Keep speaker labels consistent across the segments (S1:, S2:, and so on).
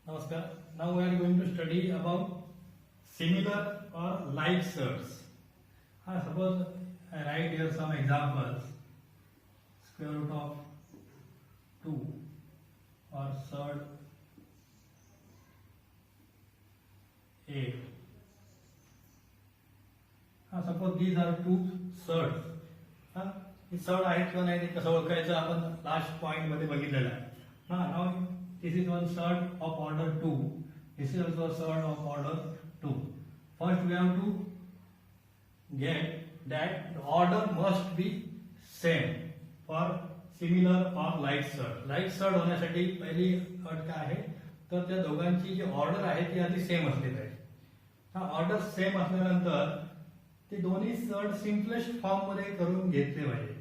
S1: Namaskar. Now we are going to study about similar or like surds. Suppose I write here some examples. Square root of 2 or surd 8. Suppose these are two surds. हे surd आहेत किंवा नाही ते कसं ओळखायचं आपण last point मध्ये बघितलेलं आहे. Now this is one surd of order 2. This is also a surd of order 2. First we have to get that the order must be same for similar or like surd. Like surd होण्यासाठी पहिली अट काय आहे तर त्या दोघांची जी order आहे ती आधी सेम असली पाहिजे. ऑर्डर सेम असल्यानंतर ते दोन्ही सर्ड सिम्पलेस्ट फॉर्म मध्ये करून घेतले पाहिजे.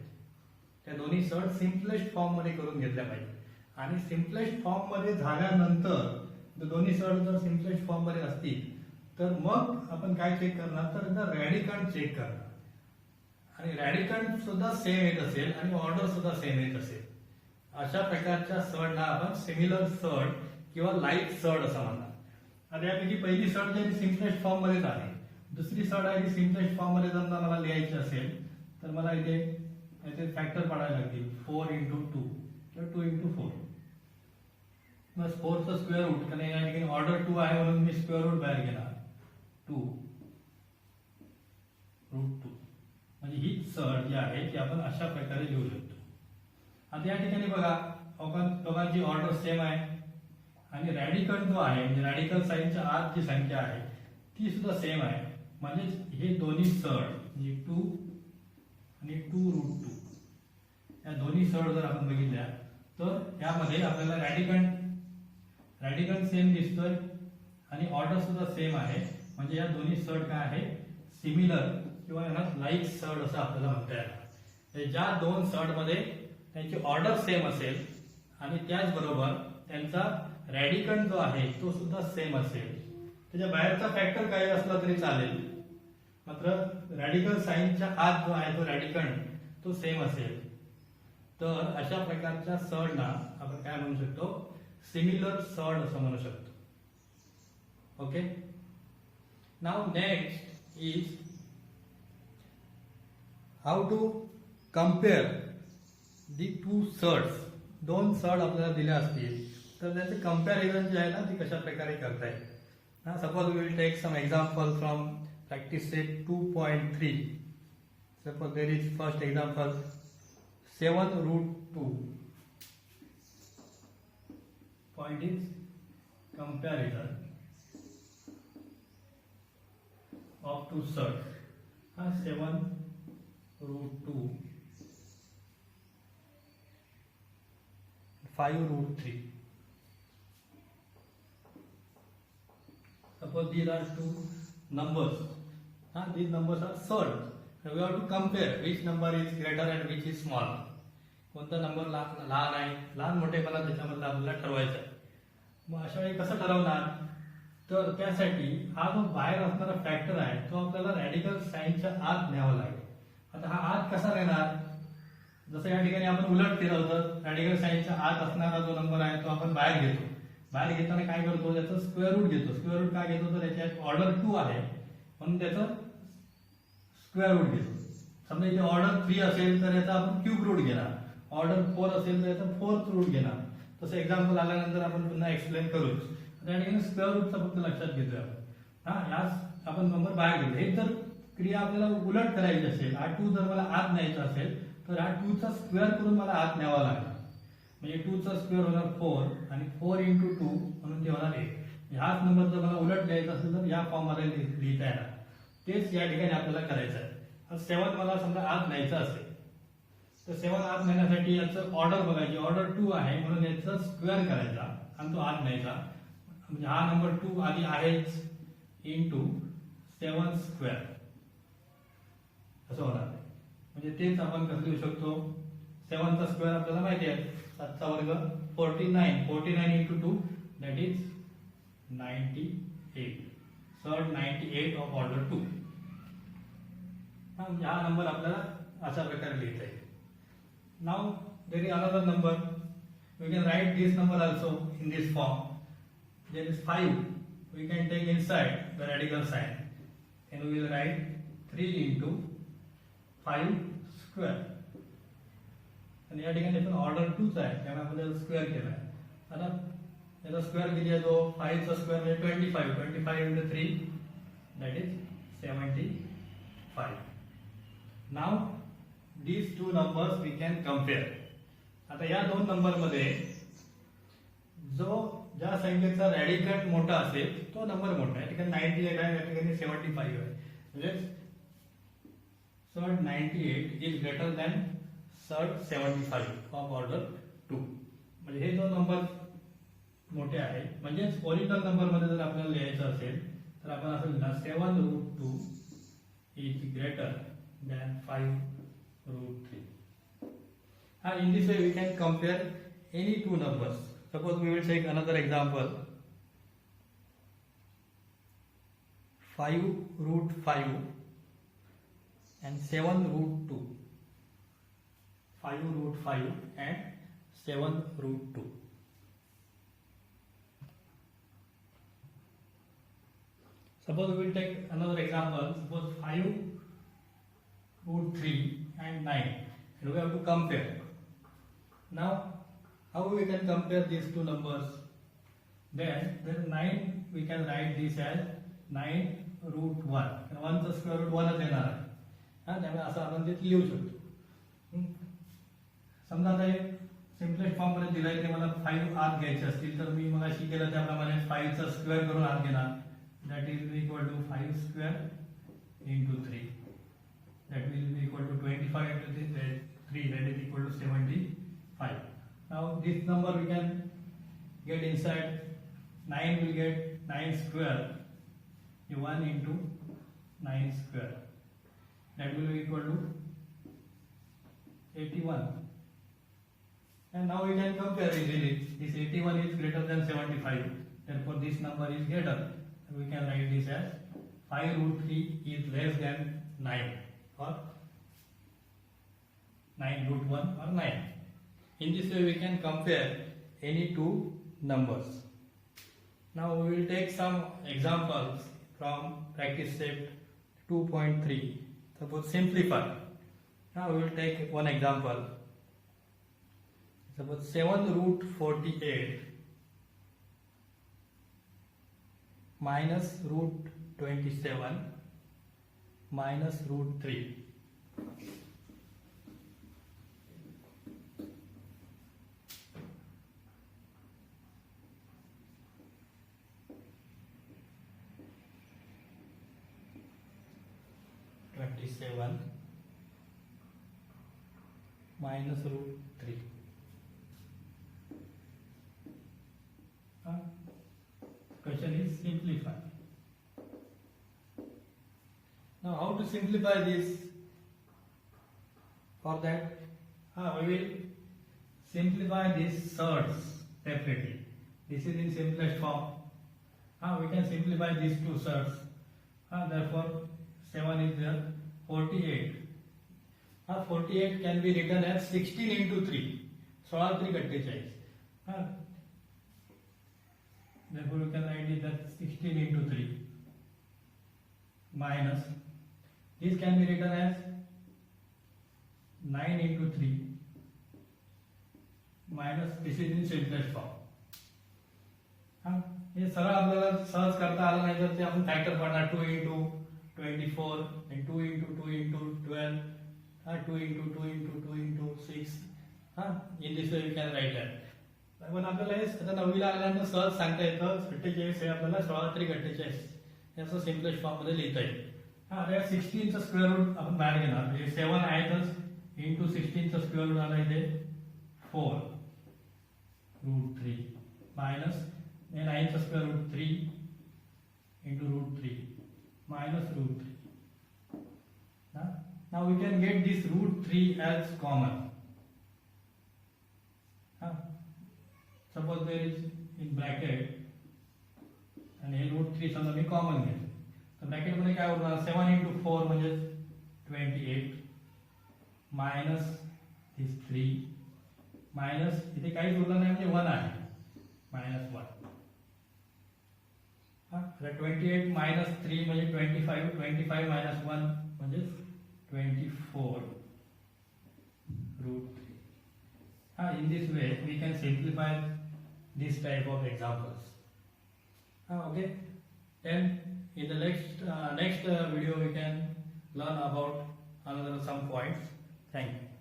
S1: त्या दोन्ही सर्ड सिम्पलेस्ट फॉर्म मध्ये करून घेतल्या पाहिजे. आणि सिम्पलेस्ट फॉर्म मध्ये झाल्यानंतर दोन्ही सर्ड जर सिम्पलेस्ट फॉर्म मध्ये असतील तर मग आपण काय चेक करणार तर रॅडिकंड चेक करणार आणि रॅडिकंड सुद्धा सेम येत असेल आणि ऑर्डर सुद्धा सेम येत असेल अशा प्रकारच्या सर्डला आपण सिमिलर सर्ड किंवा लाईक सर्ड असं म्हणणार. आता यापैकी पहिली सर्ड जी सिम्पलेस्ट फॉर्म मध्येच आहे, दुसरी सर्ड आहे ती सिम्पलेस्ट फॉर्म मध्ये जर मला लिहायची असेल तर मला इथे फॅक्टर पाडायला लागतील 4 into 2 किंवा 2 into 4. बस 4 चा स्क्वेअर रूट कारण या ठिकाणी ऑर्डर 2 आहे म्हणून मी स्क्वेअर रूट बाहेर घेणार 2 रूट 2. म्हणजे ही सर्ड जी आहे ती आपण अशा प्रकारे लिहू शकतो. आता या ठिकाणी बघा दोघांची ऑर्डर सेम आहे आणि रॅडिकल जो आहे म्हणजे रॅडिकल साइनच्या आत जी संख्या आहे ती सुद्धा सेम आहे. म्हणजे हे दोन्ही सर्ड म्हणजे 2 आणि 2 रूट 2 या दोन्ही सर्ड जर आपण बघितल्या तर यामध्ये आपल्याला रॅडिकल सेम दिसतोय आणि ऑर्डर सुद्धा सेम आहे. म्हणजे या दोन्ही सर्ड काय आहे सिमिलर किंवा यांना लाईक सर्ड असं आपल्याला म्हणता येईल. ज्या दोन सर्ड मध्ये त्यांची ऑर्डर सेम असेल आणि त्याचबरोबर त्यांचा रॅडिकंड जो आहे तो सुद्धा सेम असेल, त्याच्या बाहेरचा फॅक्टर काही असला तरी चालेल, मात्र रॅडिकल साइनच्या आत जो आहे तो रॅडिकंड तो सेम असेल तर अशा प्रकारच्या सर्डला आपण काय म्हणू शकतो सिमिलर सर्ड असं म्हणू शकतो. Okay. Now next is how to compare the two surds. दोन सर्ड आपल्याला दिल्या असतील तर त्याचे कंपॅरिझन जे आहे ना ती कशा प्रकारे करता येईल. Suppose we will take some example from practice set 2.3. Suppose there is first example 7 root 2. Point is comparison of two surds. 7 root 2, 5 root 3. Suppose these are two numbers. These numbers are surds. We have to compare which number is greater and which is small. कोणता number लहान आहे, लहान मोठेपणा त्याच्यामधला आपल्याला ठरवायचा आहे. मग अशा वेळी कसं ठरवणार तर त्यासाठी हा जो बाहेर असणारा फॅक्टर आहे तो आपल्याला रॅडिकल साइनच्या आत न्यावा लागेल. आता हा आत कसा नेणार, जसं या ठिकाणी आपण उलट केलं होतं, रॅडिकल साइनच्या आत असणारा जो नंबर आहे तो आपण बाहेर घेतो. बाहेर घेताना काय करतो त्याचं स्क्वेअर रूट घेतो. स्क्वेअर रूट काय घेतो तर त्याच्यात ऑर्डर 2 आहे म्हणून त्याचं स्क्वेअर रूट घेतो. समजा इथे ऑर्डर 3 असेल तर याचा आपण क्यूब रूट घेणार, ऑर्डर 4 असेल तर याचा फोर्थ रूट घेणार. तसं एक्झाम्पल आल्यानंतर आपण पुन्हा एक्सप्लेन करूच. त्या ठिकाणी स्क्वेअर रूटचा फक्त लक्षात घेतोय आपण. यास आपण नंबर बाहेर घेतो. हे जर क्रिया आपल्याला उलट करायची असेल, हा 2 जर मला आत न्यायचा असेल तर हा 2 चा स्क्वेअर करून मला आत न्यावा लागणार. म्हणजे 2 चा स्क्वेअर होणार 4 आणि 4 into 2 म्हणून ते होणार 1. ह्याच नंबर जर मला उलट द्यायचा असेल तर या फॉर्म मध्ये लिहिता येणार. तेच या ठिकाणी आपल्याला करायचं आहे. 7 मला समजा आत न्यायचं असेल तर 7 आत नेण्यासाठी याचं ऑर्डर बघायची. ऑर्डर 2 आहे म्हणून याचा स्क्वेअर करायचा आणि तो आत न्यायचा. म्हणजे हा नंबर 2 आधी आहेच इंटू 7 स्क्वेअर असं होणार. म्हणजे तेच आपण कसं लिहू शकतो 7 चा स्क्वेअर आपल्याला माहिती आहे 7 चा वर्ग 49 into 2 that is 98. Surd 98 of order 2. हा नंबर आपल्याला अशा प्रकारे लिहिता येईल. Now there is another number. We can write this number also in this form. there is 5. We can take inside the radical sign and we will write 3 into 5 square. आणि या ठिकाणी आपण ऑर्डर 2चा आहे त्यामुळे आपण त्याचा स्क्वेअर केला आहे. आता याचा स्क्वेअर किती आहे तो 5 चा स्क्वेअर म्हणजे 25 into 3 that is 75. Now these two numbers we can compare. आता या दोन नंबर मध्ये जो ज्या संख्येचा रॅडिकंट मोठा असेल तो नंबर मोठा आहे. ठिकाणी 98 आहे, या ठिकाणी 75 आहे. म्हणजे surd 98 is greater than surd 75 of order 2. म्हणजे हे दोन नंबर मोठे आहे. म्हणजे ओरिजिनल नंबर मध्ये जर आपल्याला लिहायचं असेल तर आपण असं लिहिणार 7√2 is greater than 5√3. In this way we can compare any two numbers. Suppose we will take another example. 5√5 and 7√2. 5√5 and 7√2. Suppose we will take another example. Suppose 5√3 and 9. And we have to compare. Now, how we can compare these two numbers? Then 9 we can write this as 9√1. And 1 चा square route 1 येणार आहे. त्यामुळे असं आपण ते लिहू शकतो. समजा आता सिम्पलेस्ट फॉर्म मध्ये दिलाय की मला 5 आत घ्यायचे असतील तर मी मग अशी केलं त्याप्रमाणे 5 चा स्क्वेअर करून आत घेणार. That is equal to 5 square into 3. That will be equal to 25 into 3. That is equal to 75. Now this number we can get inside. 9 will get 9 square. 1 into 9 square. That will be equal to 81. And now we can compare easily. This 81 is greater than 75. Therefore this number is greater. We can write this as 5√3 is less than 9 or 9√1 or 9. In this way we can compare any two numbers. Now we will take some examples from practice set 2.3. Suppose simplify. Now we will take one example. Suppose 7√48 minus √27 minus √3. minus √3. Question is simplify. Now how to simplify this? For that we will simplify these surds separately. This is in simplest form. We can simplify these two surds. Therefore 7 is there. 48. 48 can be written as 16 into 3. 16 3 48. Therefore we can write it that 16 into 3 minus, this can be written as 9 into 3 minus, this is in simplest form. हे सरळ आपल्याला सहज करता आलं नाही तर ते आपण फॅक्टर करणार 2 into 24 and 2 into 2 into 12, 2 into 2 into 2 into 6. In this way we can write that. पण आपल्याला हे आता 9वीला आल्यानंतर सहज सांगता येतं 48 हे आपल्याला 16 3 48 याचं सिम्पलेस्ट फॉर्म मध्ये लिहिता येईल. आता 16 चा स्क्वेअर रूट आपण बाहेर घेणार म्हणजे 7 आहेतच इंटू 16 चा स्क्वेअर रूट आला इथे 4√3 मायनस 9 चा square route 3 into √3 minus √3. Now we can get this √3 as common. Suppose there is in bracket and हे √3 समजा मी कॉमन घेतो तर ब्रॅकेट मध्ये काय उरणार 7 into 4 म्हणजे 28 मायनस दिस 3 मायनस इथे काहीच उरलं नाही म्हणजे 1 आहे -1. 28 minus 3 म्हणजे 25, 25 minus 1 म्हणजे 24 root 3. In this way we can simplify this type of examples. Okay, then in the next video we can learn about another some points. Thank you.